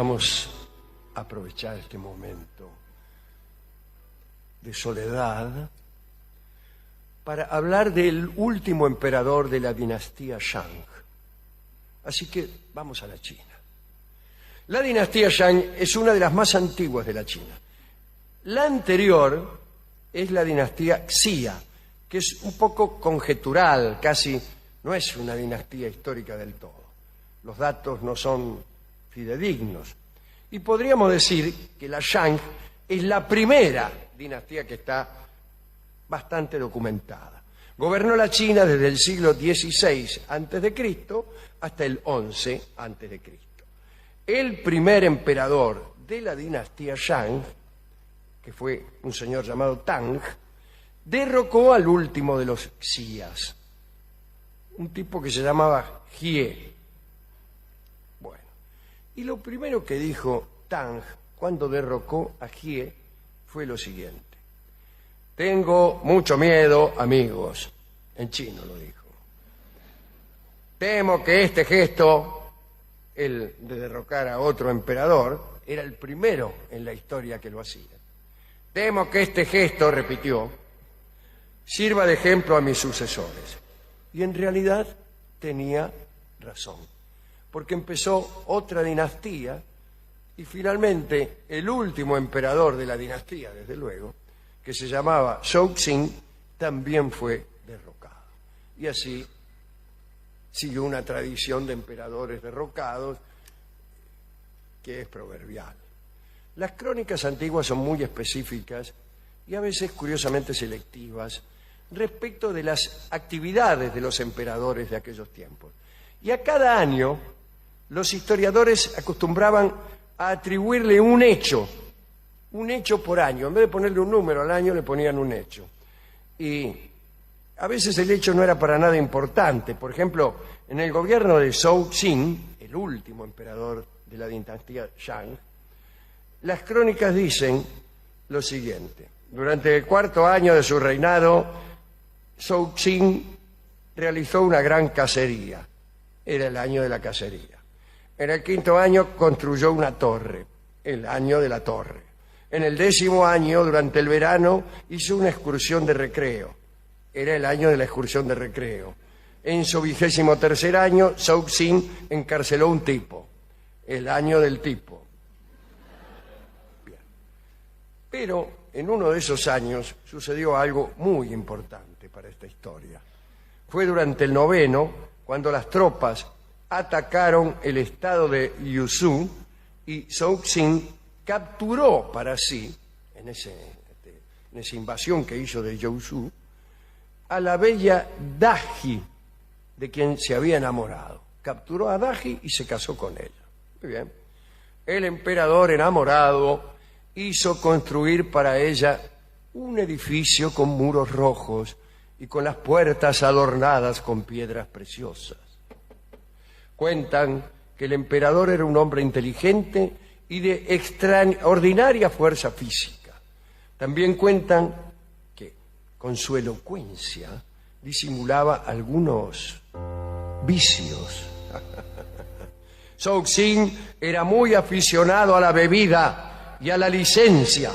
vamos a aprovechar este momento de soledad para hablar del último emperador de la dinastía Shang. Así que vamos a la China. La dinastía Shang es una de las más antiguas de la China. La anterior es la dinastía Xia, que es un poco conjetural, casi no es una dinastía histórica del todo. Los datos no son fidedignos. Y podríamos decir que la Shang es la primera dinastía que está bastante documentada. Gobernó la China desde el siglo XVI a.C. hasta el XI a.C. El primer emperador de la dinastía Shang, que fue un señor llamado Tang, derrocó al último de los Xias, un tipo que se llamaba Jie. Bueno, y lo primero que dijo Tang cuando derrocó a Jie fue lo siguiente: tengo mucho miedo, amigos. En chino lo dijo. Temo que este gesto, el de derrocar a otro emperador, era el primero en la historia que lo hacía. Temo que este gesto, repitió, sirva de ejemplo a mis sucesores. Y en realidad tenía razón, porque empezó otra dinastía y finalmente el último emperador de la dinastía, desde luego, que se llamaba Shouxing, también fue derrocado. Y así siguió una tradición de emperadores derrocados que es proverbial. Las crónicas antiguas son muy específicas y a veces curiosamente selectivas respecto de las actividades de los emperadores de aquellos tiempos. Y a cada año los historiadores acostumbraban a atribuirle un hecho por año. En vez de ponerle un número al año, le ponían un hecho. Y a veces el hecho no era para nada importante. Por ejemplo, en el gobierno de Zhou Xin, el último emperador de la dinastía Shang, las crónicas dicen lo siguiente: durante el cuarto año de su reinado, Zhou Xin realizó una gran cacería. Era el año de la cacería. En el quinto año construyó una torre, el año de la torre. En el 10º año, durante el verano, hizo una excursión de recreo. Era el año de la excursión de recreo. En su 23º año, Zhou Xin encarceló un tipo. El año del tipo. Bien. Pero en uno de esos años sucedió algo muy importante para esta historia. Fue durante el 9º, cuando las tropas atacaron el estado de Yuzhou y Zhou Xin capturó para sí, en esa invasión que hizo de Yuzhou, a la bella Daji, de quien se había enamorado. Capturó a Daji y se casó con ella. Muy bien. El emperador enamorado hizo construir para ella un edificio con muros rojos y con las puertas adornadas con piedras preciosas. Cuentan que el emperador era un hombre inteligente y de extraordinaria fuerza física. También cuentan que con su elocuencia disimulaba algunos vicios. Zhou Xin era muy aficionado a la bebida y a la licencia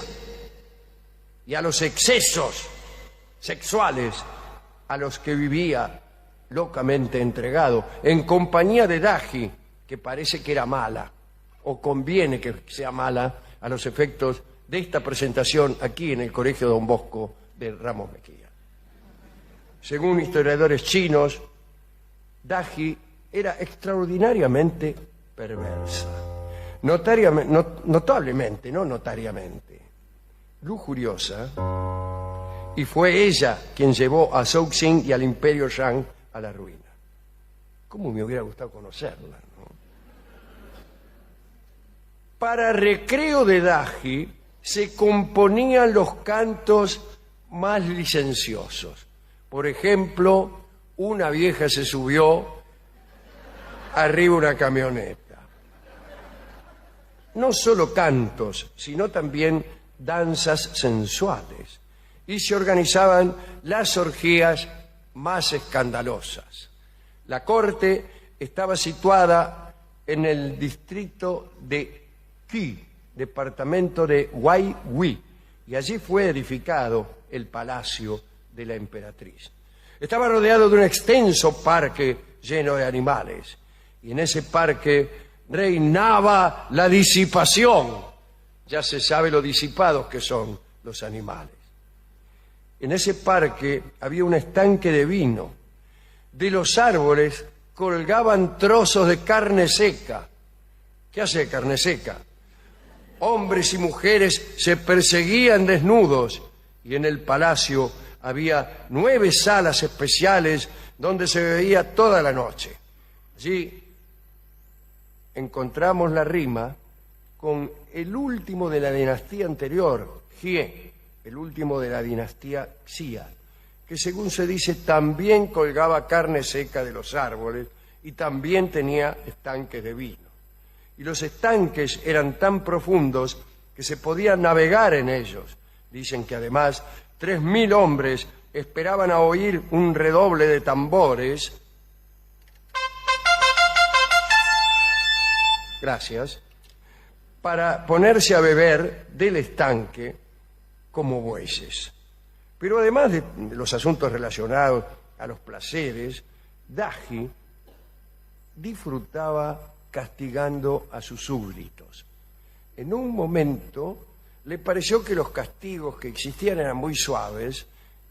y a los excesos sexuales a los que vivía locamente entregado, en compañía de Daji, que parece que era mala, o conviene que sea mala a los efectos de esta presentación aquí en el Colegio Don Bosco de Ramos Mejía. Según historiadores chinos, Daji era extraordinariamente perversa, notablemente, no notariamente, lujuriosa, y fue ella quien llevó a Zhou Xin y al imperio Shang a la ruina. ¿Cómo me hubiera gustado conocerla, ¿no? Para recreo de Daji se componían los cantos más licenciosos. Por ejemplo, una vieja se subió arriba de una camioneta. No solo cantos, sino también danzas sensuales. Y se organizaban las orgías más escandalosas. La corte estaba situada en el distrito de Qi, departamento de Waihui, y allí fue edificado el palacio de la emperatriz. Estaba rodeado de un extenso parque lleno de animales, y en ese parque reinaba la disipación. Ya se sabe lo disipados que son los animales. En ese parque había un estanque de vino. De los árboles colgaban trozos de carne seca. ¿Qué hace carne seca? Hombres y mujeres se perseguían desnudos, y en el palacio había 9 salas especiales donde se bebía toda la noche. Allí encontramos la rima con el último de la dinastía anterior, Jie, el último de la dinastía Xia, que según se dice también colgaba carne seca de los árboles y también tenía estanques de vino. Y los estanques eran tan profundos que se podía navegar en ellos. Dicen que además 3.000 hombres esperaban a oír un redoble de tambores. Gracias. Para ponerse a beber del estanque como bueyes. Pero además de los asuntos relacionados a los placeres, Daji disfrutaba castigando a sus súbditos. En un momento le pareció que los castigos que existían eran muy suaves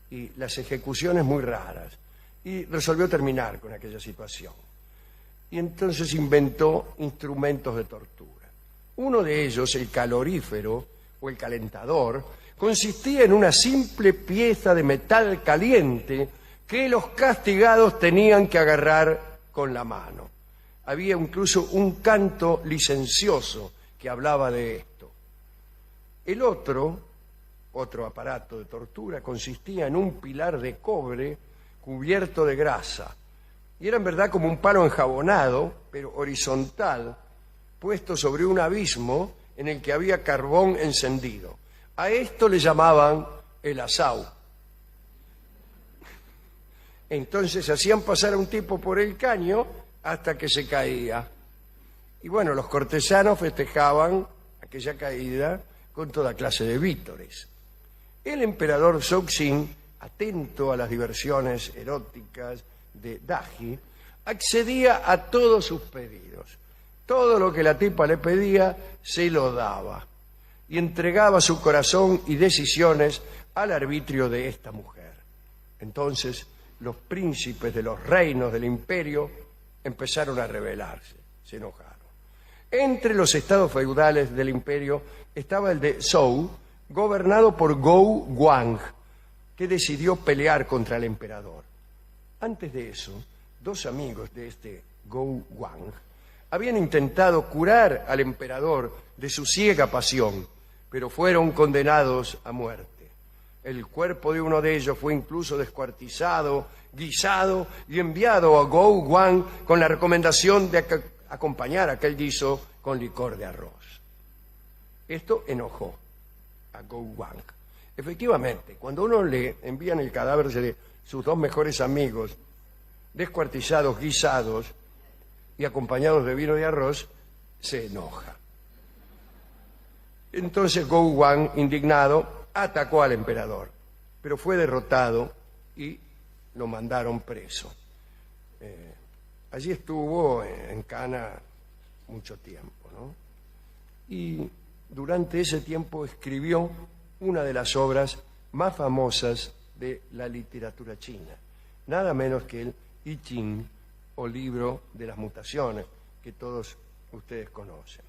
y las ejecuciones muy raras, y resolvió terminar con aquella situación. Y entonces inventó instrumentos de tortura. Uno de ellos, el calorífero o el calentador, consistía en una simple pieza de metal caliente que los castigados tenían que agarrar con la mano. Había incluso un canto licencioso que hablaba de esto. El otro aparato de tortura consistía en un pilar de cobre cubierto de grasa. Y era en verdad como un palo enjabonado, pero horizontal, puesto sobre un abismo en el que había carbón encendido. A esto le llamaban el asau. Entonces hacían pasar a un tipo por el caño hasta que se caía. Y bueno, los cortesanos festejaban aquella caída con toda clase de vítores. El emperador Zhou-Xin, atento a las diversiones eróticas de Daji, accedía a todos sus pedidos. Todo lo que la tipa le pedía se lo daba, y entregaba su corazón y decisiones al arbitrio de esta mujer. Entonces los príncipes de los reinos del imperio empezaron a rebelarse, se enojaron. Entre los estados feudales del imperio estaba el de Zhou, gobernado por Gou Guang, que decidió pelear contra el emperador. Antes de eso, 2 amigos de este Gou Guang habían intentado curar al emperador de su ciega pasión, pero fueron condenados a muerte. El cuerpo de uno de ellos fue incluso descuartizado, guisado y enviado a Gou Guang con la recomendación de acompañar aquel guiso con licor de arroz. Esto enojó a Gou Guang. Efectivamente, cuando uno le envían el cadáver de sus 2 mejores amigos, descuartizados, guisados y acompañados de vino y arroz, se enoja. Entonces Gou Guang, indignado, atacó al emperador, pero fue derrotado y lo mandaron preso. Allí estuvo en Cana mucho tiempo, ¿no? Y durante ese tiempo escribió una de las obras más famosas de la literatura china, nada menos que el I Ching, o libro de las mutaciones, que todos ustedes conocen.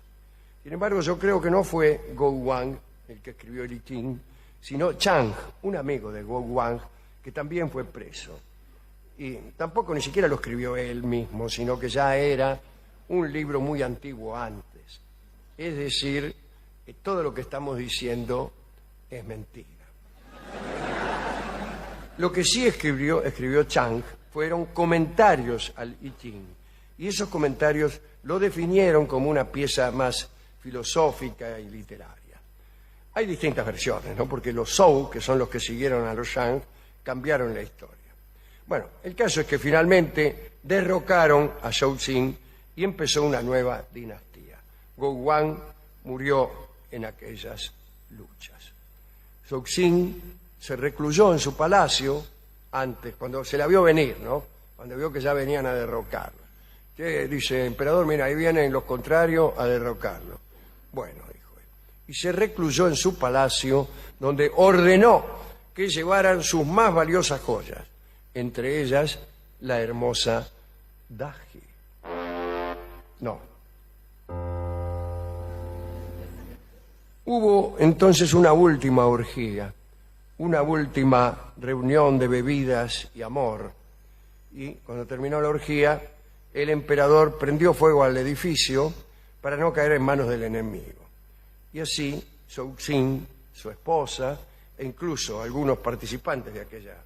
Sin embargo, yo creo que no fue Gou Guang el que escribió el I Ching, sino Chang, un amigo de Gou Guang, que también fue preso. Y tampoco ni siquiera lo escribió él mismo, sino que ya era un libro muy antiguo antes. Es decir, que todo lo que estamos diciendo es mentira. Lo que sí escribió Chang fueron comentarios al I Ching, y esos comentarios lo definieron como una pieza más filosófica y literaria. Hay distintas versiones, ¿no? Porque los Zhou, que son los que siguieron a los Shang, cambiaron la historia. Bueno, el caso es que finalmente derrocaron a Zhou-Xin y empezó una nueva dinastía. Gou Guang murió en aquellas luchas. Cixin se recluyó en su palacio antes, cuando se la vio venir, ¿no? Cuando vio que ya venían a derrocarlo. Dice, emperador, mira, ahí vienen los contrarios a derrocarlo. Bueno, dijo él. Y se recluyó en su palacio, donde ordenó que llevaran sus más valiosas joyas, entre ellas la hermosa Daji. No. Hubo entonces una última orgía, una última reunión de bebidas y amor. Y cuando terminó la orgía, el emperador prendió fuego al edificio para no caer en manos del enemigo. Y así, Cixin, su esposa, e incluso algunos participantes de aquella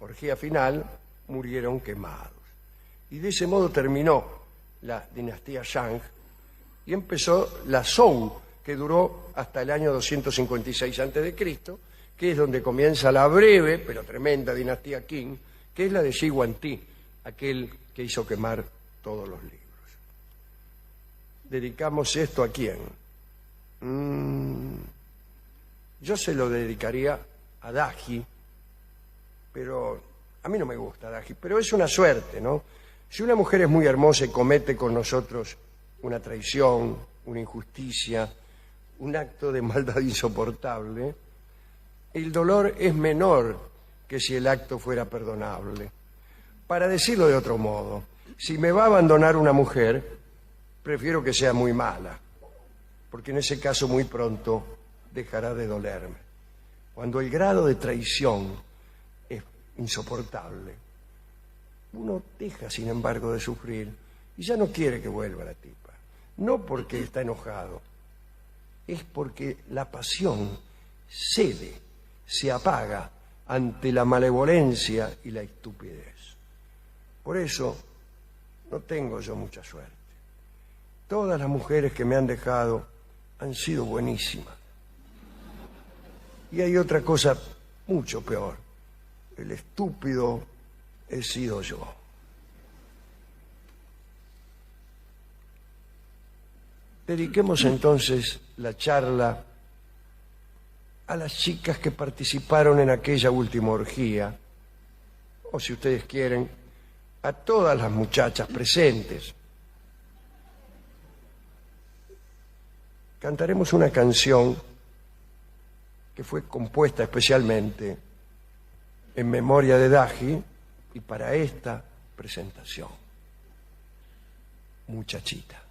orgía final, murieron quemados. Y de ese modo terminó la dinastía Shang y empezó la Zhou, que duró hasta el año 256 a.C., que es donde comienza la breve pero tremenda dinastía Qing, que es la de Shi Huangdi, aquel que hizo quemar todos los libros. ¿Dedicamos esto a quién? Yo se lo dedicaría a Daji, pero a mí no me gusta Daji, pero es una suerte, ¿no? Si una mujer es muy hermosa y comete con nosotros una traición, una injusticia, un acto de maldad insoportable, el dolor es menor que si el acto fuera perdonable. Para decirlo de otro modo, si me va a abandonar una mujer, prefiero que sea muy mala, porque en ese caso muy pronto dejará de dolerme. Cuando el grado de traición es insoportable, uno deja, sin embargo, de sufrir y ya no quiere que vuelva la tipa. No porque está enojado, es porque la pasión cede, se apaga ante la malevolencia y la estupidez. Por eso no tengo yo mucha suerte. Todas las mujeres que me han dejado han sido buenísimas. Y hay otra cosa mucho peor. El estúpido he sido yo. Dediquemos entonces la charla a las chicas que participaron en aquella última orgía, o si ustedes quieren, a todas las muchachas presentes. Cantaremos una canción que fue compuesta especialmente en memoria de Daji y para esta presentación. Muchachita.